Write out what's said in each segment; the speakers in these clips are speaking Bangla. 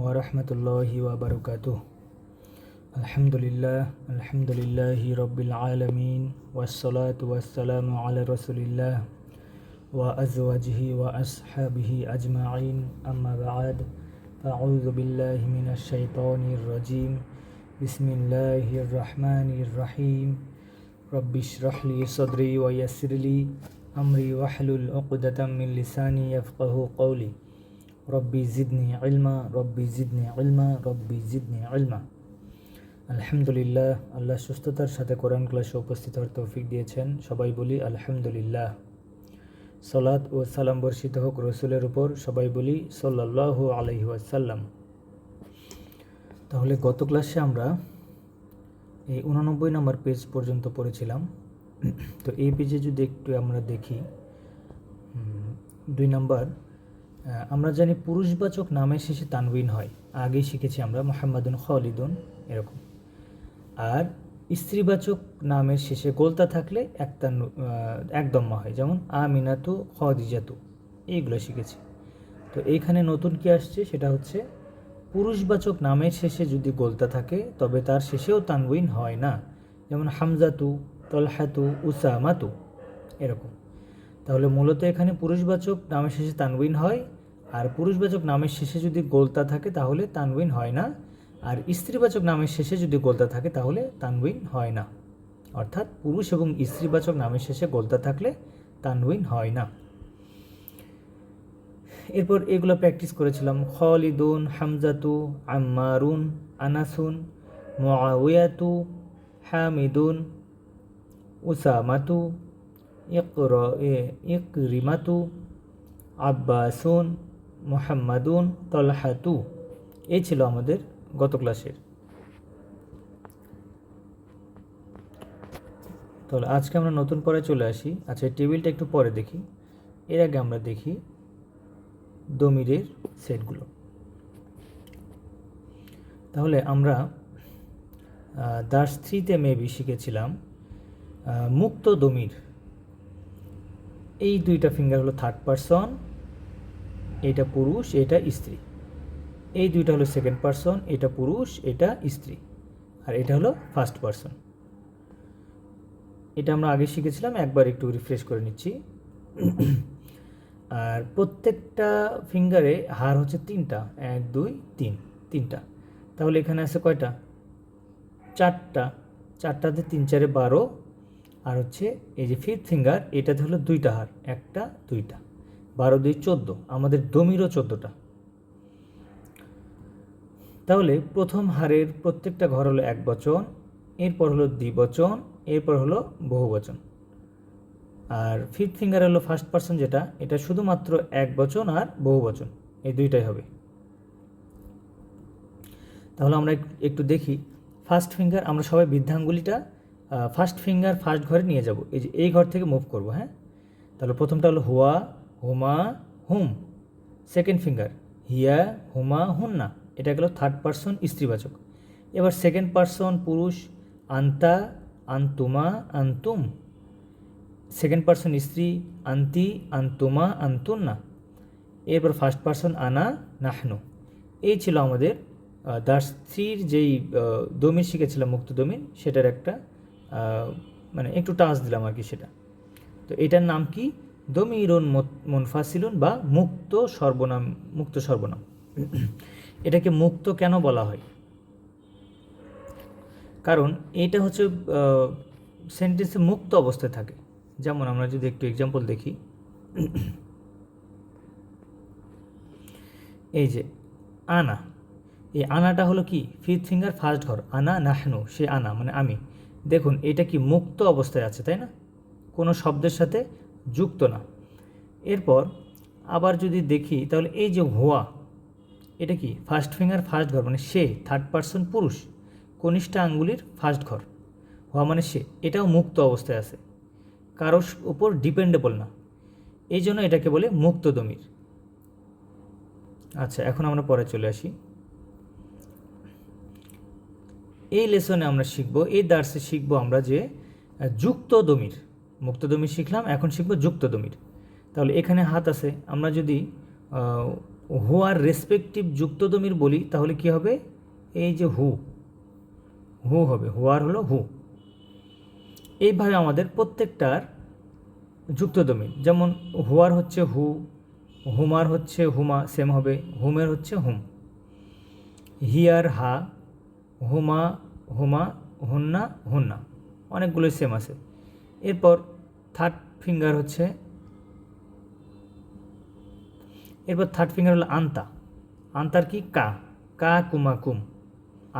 ওয়ারহমতুল্লাহি ওয়াবারাকাতুহু। আলহামদুলিল্লাহি রব্বিল আলামিন ওয়াসসালাতু ওয়াসসালামু আলা রাসূলিল্লাহ ওয়া আজওয়াজিহি ওয়া আসহাবিহি আজমাইন, আম্মা বা'দ। আউযু বিল্লাহি মিনাশ শাইতানির রাজীম। বিসমিল্লাহির রহমানির রহিম। রব্বিশরাহ লি সাদরি ওয়া ইয়াসসির লি আমরি ওয়াহলুল উকদাতাম মিন লিসানি ইয়াফকাহু কওলি। রব্বি জিদনি ইলমা, রব্বি জিদনি ইলমা, রব্বি জিদনি ইলমা। আলহামদুলিল্লাহ, আল্লাহ সুস্থতার সাথে কোরআন ক্লাসে উপস্থিত হওয়ার তৌফিক দিয়েছেন। সবাই বলি আলহামদুলিল্লাহ। সালাত ও সালাম বর্ষিত হোক রসুলের উপর, সবাই বলি সাল্লাল্লাহু আলাইহি ওয়াসাল্লাম। তাহলে গত ক্লাসে আমরা এই 89 নম্বর পেজ পর্যন্ত পড়েছিলাম। তো এই পেজে যদি একটু আমরা দেখি, 2 নম্বর, আমরা জানি পুরুষবাচক নামের শেষে তানবিন হয়, আগেই শিখেছি আমরা, মুহাম্মাদুন, খালিদুন এরকম। আর স্ত্রীবাচক নামের শেষে গোলতা থাকলে এক দম্মা হয়, যেমন আমিনাতু, খাদিজাতু, এইগুলো শিখেছি। তো এইখানে নতুন কি আসছে, সেটা হচ্ছে পুরুষবাচক নামের শেষে যদি গোলতা থাকে তবে তার শেষেও তানবিন হয় না, যেমন হামজাতু, তলহাতু, উসামাতু এরকম। তাহলে মূলত এখানে পুরুষবাচক নামের শেষে তানবিন হয়, আর পুরুষবাচক নামের শেষে যদি গোলতা থাকে তাহলে তানবিন হয় না, আর স্ত্রীবাচক নামের শেষে যদি গোলতা থাকে তাহলে তানবিন হয় না। অর্থাৎ পুরুষ এবং স্ত্রীবাচক নামের শেষে গোলতা থাকলে তানবিন হয় না। এরপর এগুলো প্র্যাকটিস করেছিলাম। খালিদুন, হামজাতু, আম্মারুন, আনাসুন, মুআউয়াতু, হামিদুন, উসামাতু, ইকরিমাতু, আব্বাসুন, মুহাম্মাদুন, তলহাতু। এই ছিল আমাদের গত ক্লাসের। তাহলে আজকে আমরা নতুন পরে চলে আসি। আচ্ছা, এই টেবিলটা একটু পরে দেখি, এর আগে আমরা দেখি দমিরের সেটগুলো। তাহলে আমরা দার্স 3-তে মেবি শিখেছিলাম মুক্ত দমির। এই দুইটা ফিঙ্গার হলো থার্ড পারসন, এটা পুরুষ, এটা স্ত্রী। এই দুইটা হলো সেকেন্ড পারসন, এটা পুরুষ, এটা স্ত্রী। আর এটা হলো ফার্স্ট পারসন। এটা আমরা আগে শিখেছিলাম, একবার একটু রিফ্রেশ করে নিচ্ছি। আর প্রত্যেকটা ফিঙ্গারে হার হচ্ছে 3টা, 1 2 3, 3টা। তাহলে এখানে আছে কয়টা? 4টা। 4টাতে 3 4 12। আর হচ্ছে এই যে ফিফথ ফিঙ্গার, এটাতে হলো 2টা হার, 1টা 2টা, 12 2 14। আমাদের দমিরও 14টা। তাহলে প্রথম হারের প্রত্যেকটা ঘর হলো এক বচন, এরপর হলো দ্বিবচন, এরপর হলো বহুবচন। আর ফিফথ ফিঙ্গার হলো ফার্স্ট পারসন, যেটা এটা শুধুমাত্র এক বচন আর বহুবচন, এই দুইটাই হবে। তাহলে আমরা একটু দেখি ফার্স্ট ফিঙ্গার। আমরা সবাই বৃদ্ধাঙ্গুলিটা ফার্স্ট ফিঙ্গার ফার্স্ট ঘরে নিয়ে যাব, এই যে এই ঘর থেকে মুভ করব। হ্যাঁ, তাহলে প্রথমটা হলো হুয়া, হুমা, হুম। সেকেন্ড ফিঙ্গার হিয়া, হুমা, হুন্না, এটা গেল থার্ড পারসন স্ত্রীবাচক। এবার সেকেন্ড পারসন পুরুষ, আন্তা, আন্তুমা, আন্তুম। সেকেন্ড পারসন স্ত্রী, আন্তি, আন্তুমা, আন্তুন্না। এরপর ফার্স্ট পারসন আনা, নাহনু। এই ছিল আমাদের দার্স 3-র যেই দমির শিখেছিলাম, মুক্ত দমির, সেটার একটা মানে একটু টাচ দিলাম আর কি সেটা। তো এটার নাম কি? দমিরুন মুনফাসিলুন বা মুক্ত সর্বনাম। মুক্ত সর্বনাম। এটাকে মুক্ত কেন বলা হয়? কারণ এটা হচ্ছে সেন্টেন্সে মুক্ত অবস্থায় থাকে। যেমন আমরা যদি একটু এক্সাম্পল দেখি, এই যে আনা, এই আনাটা হলো কি? ফিফথ ফিঙ্গার ফার্স্ট ঘর, আনা নাহনু, সে আনা মানে আমি। দেখুন এটা কি মুক্ত অবস্থায় আছে, তাই না? কোনো শব্দের সাথে যুক্ত না। এরপর আবার যদি দেখি, তাহলে এই যে হুয়া, এটা কি? ফার্স্ট ফিঙ্গার ফার্স্ট ঘর, মানে সে, থার্ড পারসন পুরুষ, কনিষ্ঠা আঙ্গুলির ফার্স্ট ঘর, হুয়া মানে সে। এটাও মুক্ত অবস্থায় আছে, কারোর উপর ডিপেন্ডেবল না, এই জন্য এটাকে বলে মুক্ত দমির। আচ্ছা, এখন আমরা পরে চলে আসি। এই লেসনে আমরা শিখব, এই দার্সে শিখব আমরা যে যুক্ত দমির। মুক্ত দমির শিখলাম, এখন শিখব যুক্ত দমির। তাহলে এখানে হাত আছে, আমরা যদি হুয়ার রেসপেক্টিভ যুক্তদমির বলি তাহলে কি হবে, এই যে হু, হু হবে, হুয়ার হলো হু। এইভাবে আমাদের প্রত্যেকটার যুক্তদমি, যেমন হুয়ার হচ্ছে হু, হুমার হচ্ছে হুমা, সেম হবে, হুমের হচ্ছে হুম। হিয়ার হা, হুমা হুমা, হুন্না হুন্না, অনেকগুলোই সেম আছে। এরপর থার্ড ফিঙ্গার হলো আন্তা। আন্তার কি কা, কা কুমা কুম,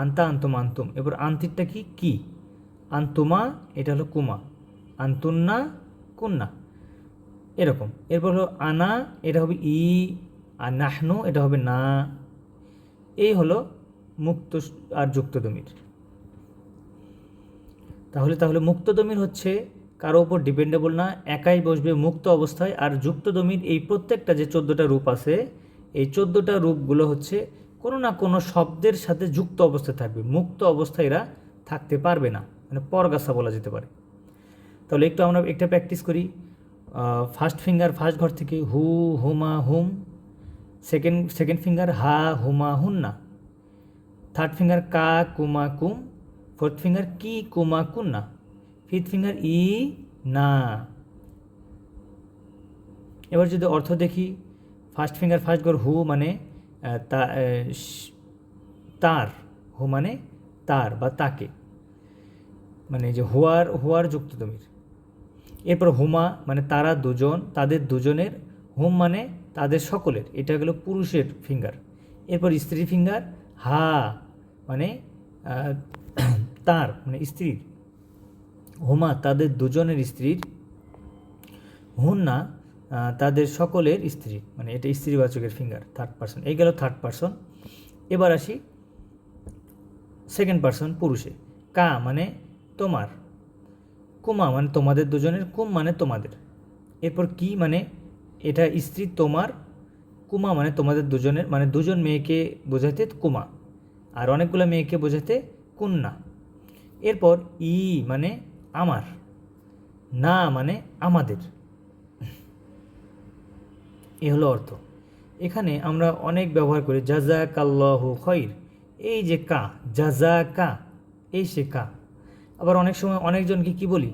আন্তা আন্তুম আন্তুম। এরপর আন্তিরটা কি আন্তুমা, এটা হলো কুমা, আন্তুন্না কুন্না, এরকম। এরপর হলো আনা, এটা হবে ই, আর নাহনু এটা হবে না। এই হলো মুক্ত আর যুক্তদমির। তাহলে মুক্তদমির হচ্ছে কারো ওপর ডিপেন্ডেবল না, একাই বসবে মুক্ত অবস্থায়। আর যুক্তদমির এই প্রত্যেকটা যে 14টা রূপ আছে, এই 14টা রূপগুলো হচ্ছে কোনো না কোনো শব্দের সাথে যুক্ত অবস্থায় থাকবে, মুক্ত অবস্থায় এরা থাকতে পারবে না, মানে পরগাছা বলা যেতে পারে। তাহলে একটু আমরা একটা প্র্যাকটিস করি। ফার্স্ট ফিঙ্গার ফার্স্ট ঘর থেকে হু, হুমা হুম। সেকেন্ড ফিঙ্গার হা, হুমা হুন্না। থার্ড ফিঙ্গার কা কুমা কুম। ফোর্থ ফিঙ্গার কি কুমা কুন্না। ফিফথ ফিঙ্গার ই না। এবার যদি অর্থ দেখি, ফার্স্ট ফিঙ্গার ফার্স্ট ঘর হু মানে তার, হু মানে তার বা তাকে, মানে যে হুয়ার যুক্তদমির। এরপর হুমা মানে তারা দুজন, তাদের দুজনের। হুম মানে তাদের সকলের, এটা গেল পুরুষের ফিঙ্গার। এরপর স্ত্রী ফিঙ্গার হা মানে তার মানে স্ত্রীর। হুমা তাদের দুজনের স্ত্রীর। হুন্না তাদের সকলের স্ত্রী, মানে এটা স্ত্রীবাচকের ফিঙ্গার, থার্ড পারসন। এই গেল থার্ড পারসন। এবার আসি সেকেন্ড পারসন পুরুষে। কা মানে তোমার, কুমা মানে তোমাদের দুজনের, কুম মানে তোমাদের। এরপর কি মানে এটা স্ত্রী তোমার, কুমা মানে তোমাদের দুজনের, মানে দুজন মেয়েকে বোঝাতে কুমা, আর অনেকগুলো মেয়েকে বোঝাতে কুন্না। এরপর ই মানে আমার, না মানে আমাদের। এ হলো অর্থ। এখানে আমরা অনেক ব্যবহার করি জাযাকাল্লাহু খৈর, এই যে কা, জাযাকা, এই সে কা। আবার অনেক সময় অনেকজনকে কি বলি,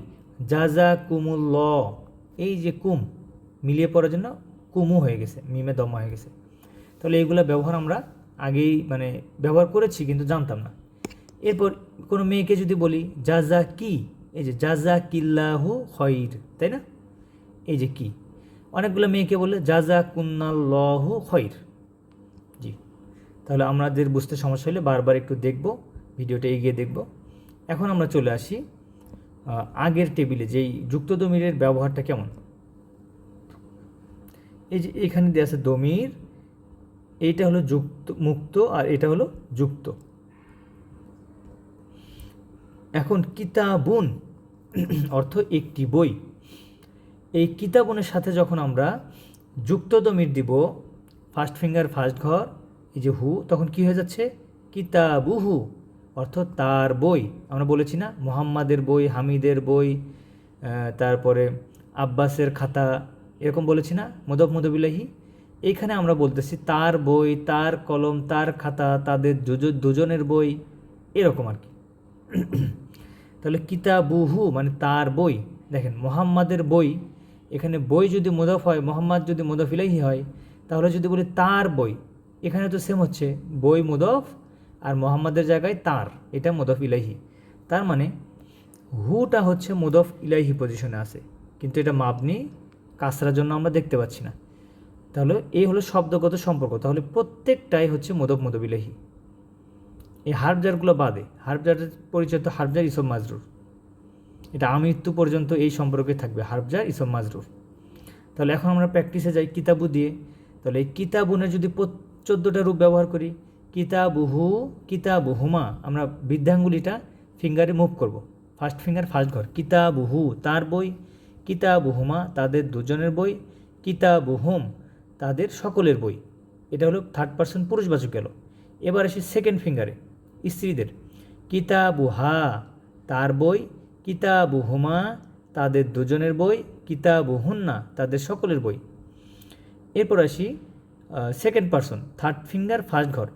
জাযাকুমুল্লাহ, এই যে কুম মিলিয়ে পড়ার জন্য কুমু হয়ে গেছে, মিমে দমা হয়ে গেছে। তাহলে এইগুলো ব্যবহার আমরা আগেই মানে ব্যবহার করেছি কিন্তু জানতাম না। এরপর কোনো মেয়েকে যদি বলি জাজা কি, এই যে জাজা কিল্লাহু খৈর, তাই না, এই যে কি। অনেকগুলো মেয়েকে বলে জাজা কুন্নাল্লাহু খৈর। জি, তাহলে আমাদের বুঝতে সমস্যা হলে বারবার একটু দেখব, ভিডিওটা এগিয়ে দেখব। এখন আমরা চলে আসি আগের টেবিলে, যেই যুক্ত দমিরের ব্যবহারটা কেমন। এই যে এখানে দেওয়া আছে দমির, এইটা হলো যুক্ত মুক্ত, আর এটা হলো যুক্ত। এখন কিতাবুন অর্থ একটি বই। এই কিতাবুনের সাথে যখন আমরা যুক্ত দমির দিব, ফার্স্ট ফিঙ্গার ফার্স্ট ঘর, এই যে হু, তখন কি হয়ে যাচ্ছে, কিতাবুহু, অর্থ তার বই। আমরা বলেছি না, মোহাম্মদের বই, হামিদের বই, তারপরে আব্বাসের খাতা, এরকম বলেছি না, মুদফ মুদবিলাহি। এইখানে আমরা বলতেছি তার বই, তার কলম, তার খাতা, তাদের দুজনের বই, এরকম আর কি। তাহলে কিতাবুহু মানে তার বই। দেখেন মোহাম্মদের বই, এখানে বই যদি মুদফ হয়, মোহাম্মদ যদি মুদফ ইলাইহি হয়, তাহলে যদি বলি তার বই, এখানে তো সেম হচ্ছে, বই মুদফ আর মোহাম্মদের জায়গায় তার, এটা মুদফ ইলাইহি। তার মানে হুটা হচ্ছে মুদফ ইলাইহি পজিশনে আছে, কিন্তু এটা মাবনি, কাসরার জন্য আমরা দেখতে পাচ্ছি না। তাহলে এই হলো শব্দগত সম্পর্ক। তাহলে প্রত্যেকটাই হচ্ছে মুদফ মুদফ ইলাইহি। এই হার্বজারগুলো বাদে, হার্বজারের পরিচয় তো হার্বজার ইসম মাজরুর, এটা আমৃত্যু পর্যন্ত এই সম্পর্কে থাকবে, হার্বজার ইসম মাজরুর। তাহলে এখন আমরা প্র্যাকটিসে যাই কিতাবু দিয়ে। তাহলে এই কিতাবুনের যদি 14টা রূপ ব্যবহার করি, কিতাবুহু, কিতাবুহুমা, আমরা বৃদ্ধাঙ্গুলিটা ফিঙ্গারে মুভ করব, ফার্স্ট ফিঙ্গার ফার্স্ট ঘর। কিতাবুহু তার বই, কিতাবুহুমা তাদের দুজনের বই, কিতাবুহুম তাদের সকলের বই। এটা হলো থার্ড পারসন পুরুষবাচক গেল। এবার আসি সেকেন্ড ফিঙ্গারে, স্ত্রীদের। কিতাবুহা তার বই, কিতাবুহুমা তাদের দুজনের বই, কিতাবুহুন্না তাদের সকলের বই। এরপর আসি second person, third finger first ঘর।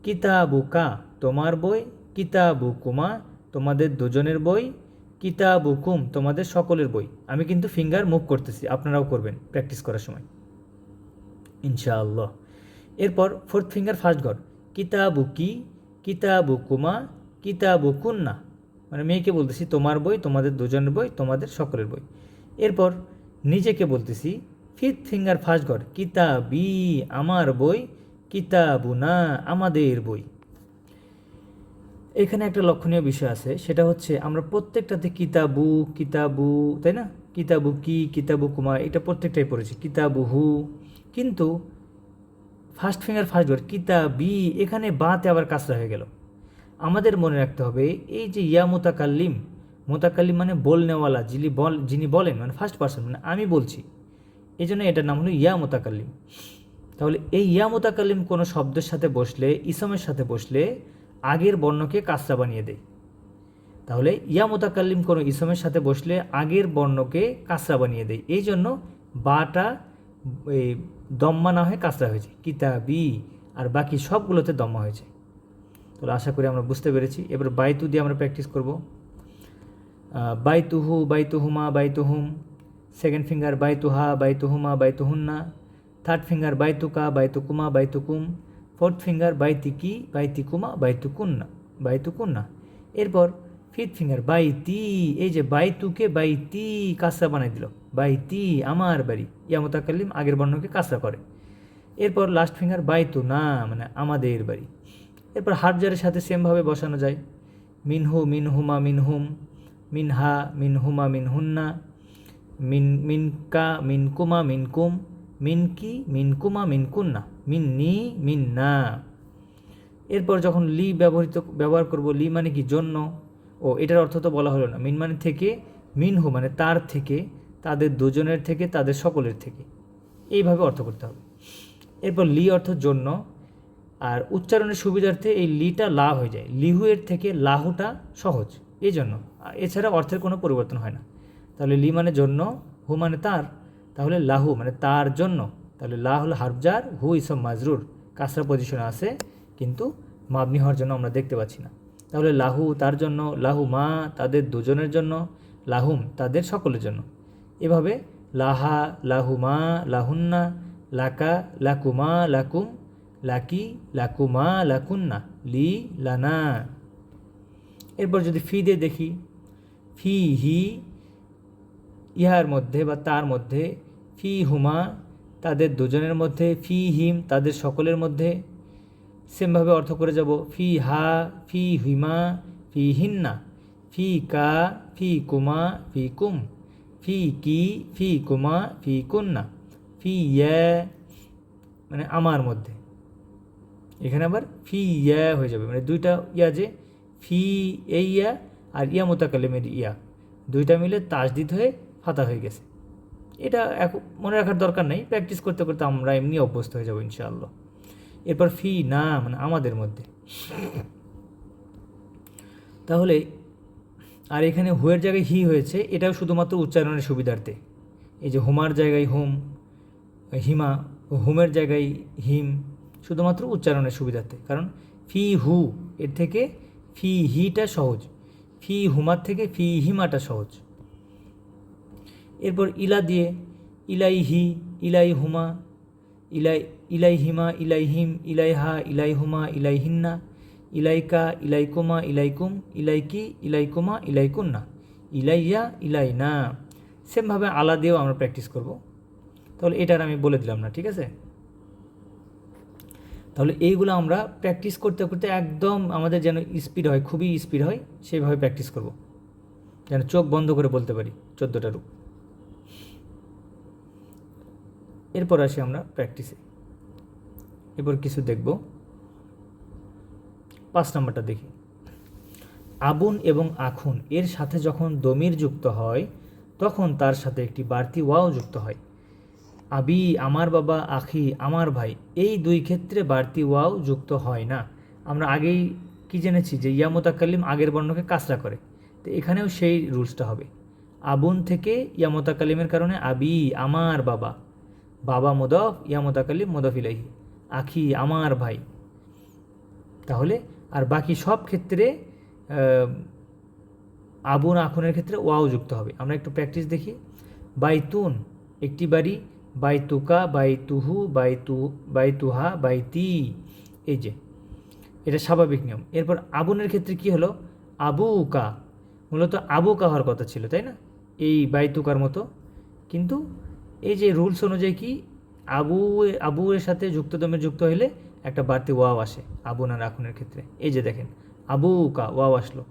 কিতাবুকা তোমার বই, কিতাবুকুমা তোমাদের দুজনের বই, কিতাবুকুম তোমাদের সকলের বই। আমি কিন্তু ফিঙ্গার মুভ করতেছি, আপনারাও করবেন প্র্যাকটিস করার সময় ইনশাআল্লাহ। এরপর ফোর্থ ফিঙ্গার ফার্স্ট ঘর, কিতাবুকি, কিতাবুকুমা, কিতাবুকুন্না, মানে মেয়েকে বলতেছি তোমার বই, তোমাদের দুজনের বই, তোমাদের সকলের বই। এরপর নিজেকে বলতেছি ফিফথ ফিঙ্গার ফার্স্ট ঘর, কিতাবি আমার বই, কিতাবুনা আমাদের বই। এখানে একটা লক্ষণীয় বিষয় আছে, সেটা হচ্ছে আমরা প্রত্যেকটাতে কিতাবু কিতাবু, তাই না, কিতাবু কি, কিতাবু কুমা, এটা প্রত্যেকটাই পড়েছি, কিতাবুহু। কিন্তু ফার্স্ট ফিঙ্গার ফার্স্ট ঘর কিতাবি, এখানে বাতে আবার কাসরা হয়ে গেল। আমাদের মনে রাখতে হবে এই যে ইয়া মোতাকাল্লিম, মোতাকাল্লিম মানে বলনেওয়ালা, যিনি বলেন, মানে ফার্স্ট পার্সন, মানে আমি বলছি, এই জন্য এটার নাম হলো ইয়া মোতাকাল্লিম। তাহলে এই ইয়া মোতাকাল্লিম কোনো শব্দের সাথে বসলে, ইসমের সাথে বসলে আগের বর্ণকে কাসরা বানিয়ে দেয়। তাহলে ইয়া মোতাকাল্লিম কোনো ইসমের সাথে বসলে আগের বর্ণকে কাসরা বানিয়ে দেয়, এই জন্য বাটা এই দম্মা না হয়ে কাসরা হয়েছে, কিতাবি, আর বাকি সবগুলোতে দম্মা হয়েছে। তাহলে আশা করি আমরা বুঝতে পেরেছি। এবার বাইতু দিয়ে আমরা প্র্যাকটিস করব। বাইতুহু, বাইতুহুমা, বাইতুহুম। সেকেন্ড ফিঙ্গার বাইতুহা, বাইতুহুমা, বাইতুহুন্না। থার্ড ফিঙ্গার বাইতুকা, বাইতুকুমা, বাইতুকুম। ফোর্থ ফিঙ্গার বাইতিকি, বাইতিকুমা, বাইতুকুন্না, বাইতুকুন্না। এরপর ফিফথ ফিঙ্গার বাইতি, এই যে বাইতুকে বাইতি কাসরা বানাই দিল, বাইতি আমার বাড়ি, ইয়া মোতাকাল্লিম আগের বর্ণকে কাসরা করে। এরপর লাস্ট ফিঙ্গার বাইতু না, মানে আমাদের বাড়ি। এরপর হারজারের সাথে সেমভাবে বসানো যায়, মিনহু, মিনহুমা, মিনহুম। মিনহা, মিনহুমা, মিনহুন্না। মিনকা, মিনকুমা, মিনকুম। মিনকি, মিনকুমা, মিনকুন্না। মিন্নি, মিন্না। এরপর যখন ব্যবহার করব, লি মানে কি জন্য, ও এটার অর্থ তো বলা হলো না। মিন মানে থেকে, মিনহু মানে তার থেকে, তাদের দুজনের থেকে, তাদের সকলের থেকে, এইভাবে অর্থ করতে হবে। এরপর লি অর্থ জন্য, আর উচ্চারণের সুবিধার্থে এই লিটা লা হয়ে যায়, লিহু এর থেকে লাহুটা সহজ, এই জন্য। এছাড়া অর্থের কোনো পরিবর্তন হয় না। তাহলে লি মানে জন্য, হু মানে তার, তাহলে লাহু মানে তার জন্য। তাহলে লা হলো হারফজার, হু ইসম মাজরুর, কাসরা পজিশনে আছে, কিন্তু মাবনি হওয়ার জন্য আমরা দেখতে পাচ্ছি না। তাহলে লাহু তার জন্য, লাহু মা তাদের দুজনের জন্য, লাহুম তাদের সকলের জন্য। এভাবে লাহা, লাহুমা, লাহুন্না, লাকা, লাকুমা, লাকুম, লাকি, লাকুমা, লাকুন্না, লি, লানা। এরপর যদি ফি দিয়ে দেখি, ফি হি ইহার মধ্যে বা তার মধ্যে, ফি হুমা তাদের দুজনের মধ্যে, ফি হিম তাদের সকলের মধ্যে। সেমভাবে অর্থ করে যাব, ফি হা, ফি হিমা, ফি হিন্না। ফি কা, ফি কুমা, ফি কুম। ফি কি, ফি কুমা, ফি কুন্না। ফি ইয়া মানে আমার মধ্যে, এখানে আবার ফি ইয়া হয়ে যাবে, মানে দুইটা ইয়া, যে ফি এই ইয়া আর ইয়া মোতাকাল্লিমের ইয়া, দুইটা মিলে তাসদিদ হয়ে ফাতা হয়ে গেছে। এটা মনে রাখার দরকার নেই, প্র্যাকটিস করতে করতে আমরা এমনি অভ্যস্ত হয়ে যাবো ইনশাআল্লাহ। এরপর ফি না মানে আমাদের মধ্যে। তাহলে আর এখানে হুয়ের জায়গায় হি হয়েছে, এটাও শুধুমাত্র উচ্চারণের সুবিধার্থে। এই যে হুমার জায়গায় হুম, হিমা, হুমের জায়গায় হিম, শুধুমাত্র উচ্চারণের সুবিধার্থে। কারণ ফি হু এর থেকে ফি হিটা সহজ, ফি হুমার থেকে ফি হিমাটা সহজ। এরপর ইলা দিয়ে, ইলাই হি, ইলাই হুমা, ইলাই হিমা, ইলাই হিম, ইলাইহা, ইলাই হুমা, ইলাই হিন্না। ইলাইকা, ইলাইকুমা, ইলাইকুম, ইলাইকি, ইলাইকুমা, ইলাইকুন্না। ইলাইয়া, ইলাইনা। সেমভাবে আলা দিয়েও আমরা প্র্যাকটিস করব। তাহলে এটার আমি বলে দিলাম না, ঠিক আছে। তাহলে এইগুলো আমরা প্র্যাকটিস করতে করতে একদম আমাদের যেন স্পিড হয়, খুবই স্পিড হয়, সেইভাবে প্র্যাকটিস করব, যেন চোখ বন্ধ করে বলতে পারি 14টা রূপ। এরপর আসি আমরা প্র্যাকটিসে। এরপর কিছু দেখব। 5 নম্বরটা দেখি। আবুন এবং আখুন এর সাথে যখন দমির যুক্ত হয়, তখন তার সাথে একটি বাড়তি ওয়াও যুক্ত হয়। আবি আমার বাবা, আখি আমার ভাই, এই দুই ক্ষেত্রে বাড়তি ওয়াও যুক্ত হয় না। আমরা আগেই কি জেনেছি যে ইয়া মোতাকাল্লিম আগের বর্ণকে কাসরা করে, তো এখানেও সেই রুলসটা হবে। আবুন থেকে ইয়া মোতাকাল্লিমের কারণে আবি আমার বাবা, বাবা মুদাফ, ইয়া মুতাকাল্লিম মুদাফ ইলাইহি, আখি আমার ভাই। তাহলে আর বাকি সব ক্ষেত্রে আবুন আখুনের ক্ষেত্রে ওয়াও যুক্ত হবে। আমরা একটু প্র্যাকটিস দেখি। বাইতুন একটি বাড়ি, বাইতুকা, বাইতুহু, বাইতুহা, বাইতি, এই যে এটা স্বাভাবিক নিয়ম। এরপর আবুনের ক্ষেত্রে কি হলো, আবুকা, মূলত আবুকা হওয়ার কথা ছিল, তাই না, এই বাইতুকার মতো। কিন্তু এই যে রুলস অনুযায়ী কি, আবু এর সাথে যুক্তদমের যুক্ত হলে একটা বাড়তি ওয়াও আসে আবুন আর আখুনের ক্ষেত্রে। এই যে দেখেন, আবুকা ওয়াও আসলো,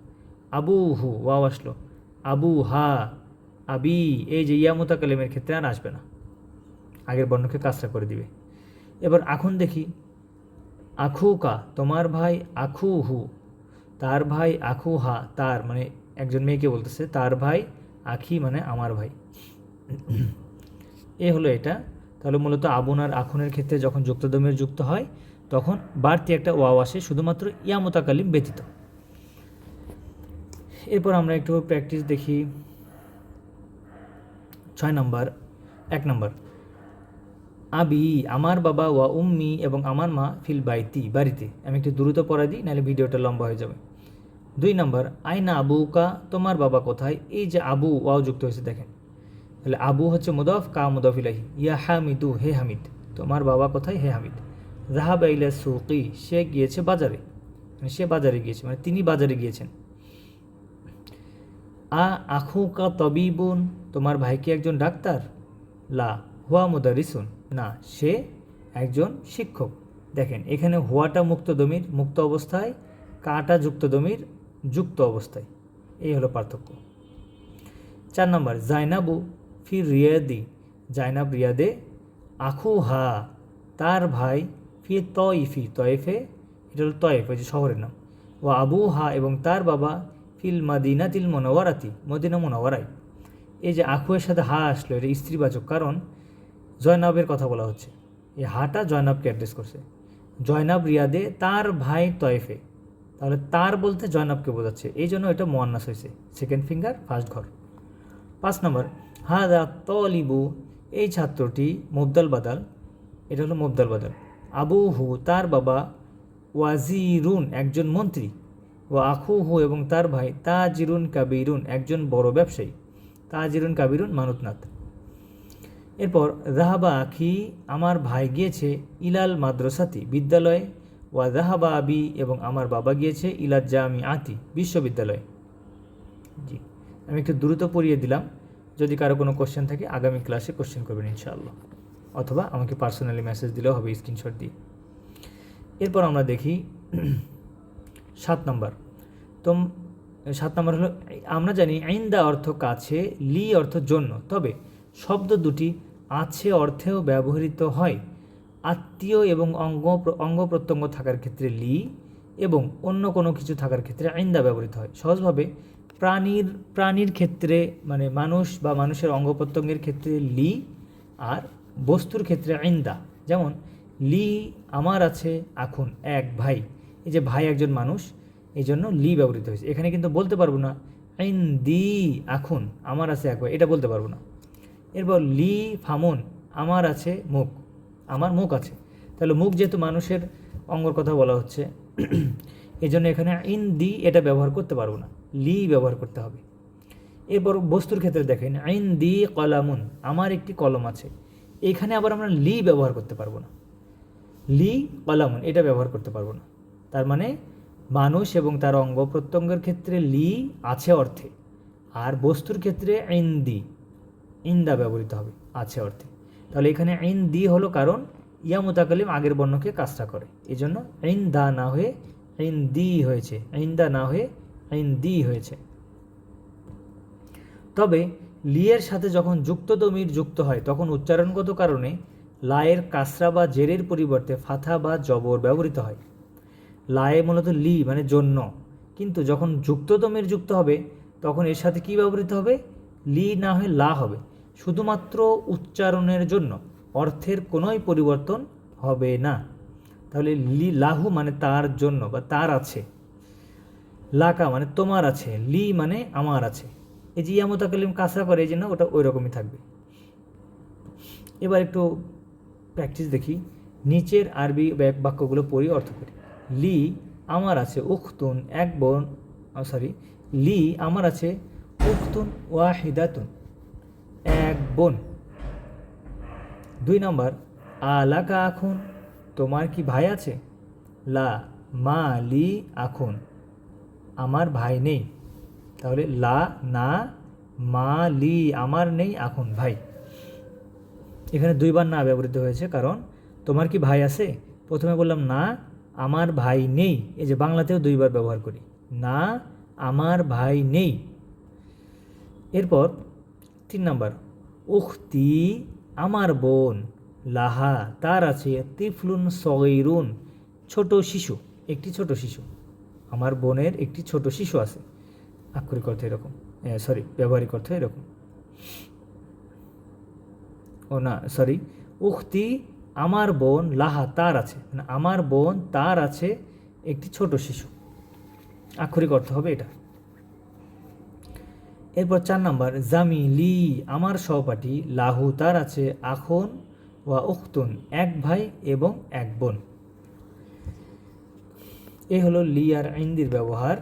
আবুহু ওয়াও আসলো, আবু হা, আবি, এই যে ইয়া মুতাকাল্লিমের ক্ষেত্রে আর আসবে না, আগের বর্ণকে কাজটা করে দিবে। এবার আখুন দেখি, আখুকা তোমার ভাই, আখুহু তার ভাই, আখুহা তার মানে একজন মেয়েকে বলতেছে, তার ভাই, আখি মানে আমার ভাই। এ হলো এটা। তাহলে মূলত আবুন আর আখুনের ক্ষেত্রে যখন যুক্তদমের যুক্ত হয় তখন বাড়তি একটা ওয়াও আসে, শুধুমাত্র ইয়া মুতাকাল্লিম ব্যতীত। এরপর আমরা একটু প্র্যাকটিস দেখি। 6 নম্বর, 1 নম্বর, আবি আমার বাবা, ওয়া উম্মি এবং আমার মা, ফিল বাইতি বাড়িতে। আমি একটু দ্রুত পড়া দিই, নাহলে ভিডিওটা লম্বা হয়ে যাবে। 2 নম্বর, আইনা আবুকা তোমার বাবা কোথায়। এই যে আবু ওয়াও যুক্ত হয়েছে দেখেন, তাহলে আবু হচ্ছে মুদাফ, কা মুদাফ ইলাইহি, ইয়া হামিদু হে হামিদ, তোমার বাবা কোথায়, হে হামিদ। যাহাবা ইলা সুকি সে গিয়েছে বাজারে, মানে সে বাজারে গিয়েছে, মানে তিনি বাজারে গিয়েছেন। আখুকা তবিবুন তোমার ভাই কি একজন ডাক্তার। লা হুয়া মুদারিসুন না, সে একজন শিক্ষক। দেখেন এখানে হুয়াটা মুক্ত দমির মুক্ত অবস্থায়, কাটা যুক্ত দমির যুক্ত অবস্থায়, এই হলো পার্থক্য। 4 নম্বর, জাইনাবু ফির রিয়াদি জাইনাব রিয়াদে, আখু হা তার ভাই, ফি তয়ফি তয়েফে, এটা হলো তয়েফ ওই যে শহরের নাম, ও আবু হা এবং তার বাবা, ফিল মাদিনাতিল মুনাওয়ারাতি মদিনা মুনাওয়ারায়। এই যে আখুয়ের সাথে হা আসলো, এটা স্ত্রীবাচক, কারণ জয়নাবের কথা বলা হচ্ছে, এই হাটা জয়নাবকে অ্যাড্রেস করছে। জয়নাব রিয়াদে, তার ভাই তয়েফে, তাহলে তার বলতে জয়নাবকে বোঝাচ্ছে, এই জন্য এটা মুয়ান্নাস হয়েছে, সেকেন্ড ফিঙ্গার ফার্স্ট ঘর। 5 নম্বর, হাদা তলিবু এই ছাত্রটি, মুবদাল বাদাল, এটা হলো মুবদাল বাদাল। আবুহু তার বাবা, ওয়াজিরুন একজন মন্ত্রী, ও আখুহু এবং তার ভাই, তাজিরুন কাবিরুন একজন বড় ব্যবসায়ী, তাজিরুন কাবিরুন মানুতনাথ। এরপর রাহাবা আখি আমার ভাই গিয়েছে, ইলাল মাদ্রাসাতি বিদ্যালয়ে, ওয়া রাহাবা আবি এবং আমার বাবা গিয়েছে, ইলাল জামি আতি বিশ্ববিদ্যালয়ে। জি, আমি একটু দ্রুত পড়িয়ে দিলাম, যদি কারো কোনো কোশ্চেন থাকে আগামী ক্লাসে কোশ্চেন করবেন ইনশাআল্লাহ, অথবা আমাকে পার্সোনালি মেসেজ দিলেও হবে স্ক্রিনশট দিয়ে। এরপর আমরা দেখি 7 নম্বর। 7 নম্বর হলো, আমরা জানি ইনদা অর্থ কাছে, লি অর্থ জন্য, তবে শব্দ দুটি আছে অর্থেও ব্যবহৃত হয়। আত্মীয় এবং অঙ্গ প্রত্যঙ্গ থাকার ক্ষেত্রে লি এবং অন্য কোনো কিছু থাকার ক্ষেত্রে ইনদা ব্যবহৃত হয়। সহজভাবে প্রাণীর ক্ষেত্রে মানে মানুষ বা মানুষের অঙ্গ প্রত্যঙ্গের ক্ষেত্রে লি, আর বস্তুর ক্ষেত্রে ইনদা। যেমন লি আমার আছে আখুন এক ভাই, এই যে ভাই একজন মানুষ, এই জন্য লি ব্যবহৃত হয়েছে। এখানে কিন্তু বলতে পারবো না ইনদি আখুন আমার আছে এক ভাই, এটা বলতে পারবো না। এরপর লি ফামুন আমার আছে মুখ, আমার মুখ আছে, তাহলে মুখ যেহেতু মানুষের অঙ্গর কথা বলা হচ্ছে এই জন্য এখানে ইনদি এটা ব্যবহার করতে পারবো না, লি ব্যবহার করতে হবে। এরপর বস্তুর ক্ষেত্রে দেখেন ইনদি কলামুন আমার একটি কলম আছে, এখানে আবার আমরা লি ব্যবহার করতে পারবো না, লি কলামুন এটা ব্যবহার করতে পারবো না। তার মানে মানুষ এবং তার অঙ্গ প্রত্যঙ্গের ক্ষেত্রে লি আছে অর্থে, আর বস্তুর ক্ষেত্রে ইন্দা ব্যবহৃত হবে আছে অর্থে। তাহলে এখানে ইনদি হলো কারণ ইয়া মুতাকাল্লিম আগের বর্ণকে কাজটা করে, এই জন্য ইনদা না হয়ে ইনদি হয়েছে, ইন্দা না হয়ে ইনদি হয়েছে। তবে লিয়ের সাথে যখন যুক্ত দমির যুক্ত হয় তখন উচ্চারণগত কারণে লায়ের কাসরা বা জেরের পরিবর্তে ফাথা বা জবর ব্যবহৃত হয়। লায়ে মূলত লি মানে জন্য, কিন্তু যখন যুক্ত দমির যুক্ত হবে তখন এর সাথে কি ব্যবহৃত হবে, লি না হয়ে লা হবে, শুধুমাত্র উচ্চারণের জন্য, অর্থের কোনোই পরিবর্তন হবে না। তাহলে লি লাহু মানে তার জন্য বা তার আছে, লাকা মানে তোমার আছে, লি মানে আমার আছে। এই যে ইয়া মুতাকাল্লিম কাসরা করে এই জন্য ওটা ওই রকমই থাকবে। এবার একটু প্র্যাকটিস দেখি। নিচের আরবি বাক্যগুলো পড়ি, অর্থ করি। লি আমার আছে উখতুন এক বোন, লি আমার আছে উখতুন ওয়াহিদাতুন এক বোন। 2 নম্বর, আলাকা আখুন তোমার কি ভাই আছে? লা মা লি আখুন আমার ভাই নেই। তাহলে লা না, মা লি আমার নেই, আখুন ভাই। এখানে 2 বার না ব্যবহৃত হয়েছে, কারণ তোমার কি ভাই আছে, প্রথমে বললাম না আমার ভাই নেই, এই যে বাংলাতেও 2 বার ব্যবহার করি, না আমার ভাই নেই। এরপর 3 নম্বর, উখতি আমার বোন, লাহা তার আছে, তিফলুন সগীরুন ছোট শিশু, একটি ছোট শিশু। আমার বোনের একটি ছোট শিশু আছে। আক্ষরিক অর্থ এরকম, ব্যবহারিক অর্থ এরকম। উখতি আমার বোন, লাহা তার আছে, মানে আমার বোন তার আছে একটি ছোট শিশু। আক্ষরিক অর্থ হবে এটা। এরপর 4 নম্বর, জামিলি আমার সহপাঠী, লাহু তার আছে, আখুন ওয়া উখতুন এক ভাই এবং এক বোন। এই হলো লি আর ইন্দির ব্যবহার।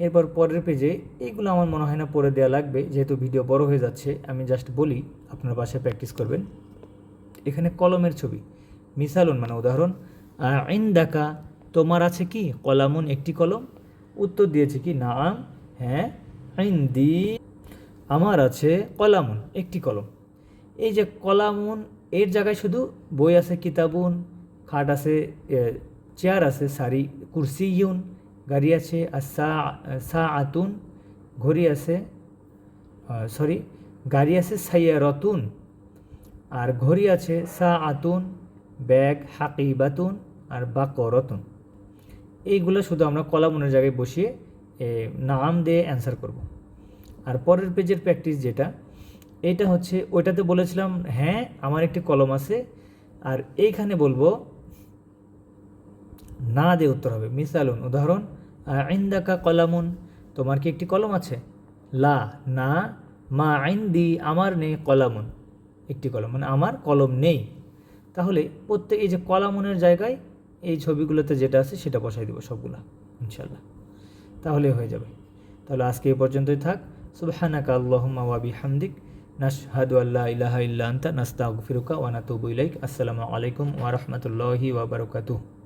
এরপর পরের পেজে এইগুলো আমার মনে হয় না পড়ে দেওয়া লাগবে, যেহেতু ভিডিও বড় হয়ে যাচ্ছে। আমি জাস্ট বলি, আপনার বাসায় প্র্যাকটিস করবেন। এখানে কলমের ছবি, মিসালুন মানে উদাহরণ। ইনদাকা তোমার আছে কি? কলামুন একটি কলম। উত্তর দিয়েছে কি? নাম হ্যাঁ। ইনদি আমার আছে কলামুন একটি কলম। এই যে কলামুন এর জায়গায় শুধু বই আছে, কিতাবুন, খাট আছে, চেয়ার আছে, কুরসিয়ুন, গাড়ি আছে, আর সা আতুন ঘড়ি আছে, গাড়ি আছে, সাইয়ারাতুন, আর ঘড়ি আছে, সা আতুন, ব্যাগ হাকিবাতুন, আর বাকরাতুন। এইগুলো শুধু আমরা কলামুনের জায়গায় বসিয়ে নাম দিয়ে অ্যান্সার করব। আর পরের পেজের প্র্যাকটিস যেটা, এটা হচ্ছে ওইটাতে বলেছিলাম হ্যাঁ আমার একটি কলম আছে, আর এইখানে বলবো না দিয়ে উত্তর হবে। মিসালুন উদাহরণ, ইনদাকা কলামুন তোমার কি একটি কলম আছে? লা না, মা ইনদি আমার নেই, কলামুন একটি কলম, মানে আমার কলম নেই। তাহলে প্রত্যেক এই যে কলামুনের জায়গায় এই ছবিগুলোতে যেটা আছে সেটা বসাই দেবো সবগুলা ইনশাল্লাহ, তাহলে হয়ে যাবে। তাহলে আজকে এই পর্যন্তই থাক। সুবহানাকা আল্লাহুম্মা ওয়া বিহামদিক নাশহাদু আল্লা ইলাহা ইল্লা আনতা নাস্তাগফিরুকা ওয়া নাতুবু ইলাইক। আসসালামু আলাইকুম ওয়া রাহমাতুল্লাহি ওয়া বারাকাতুহু।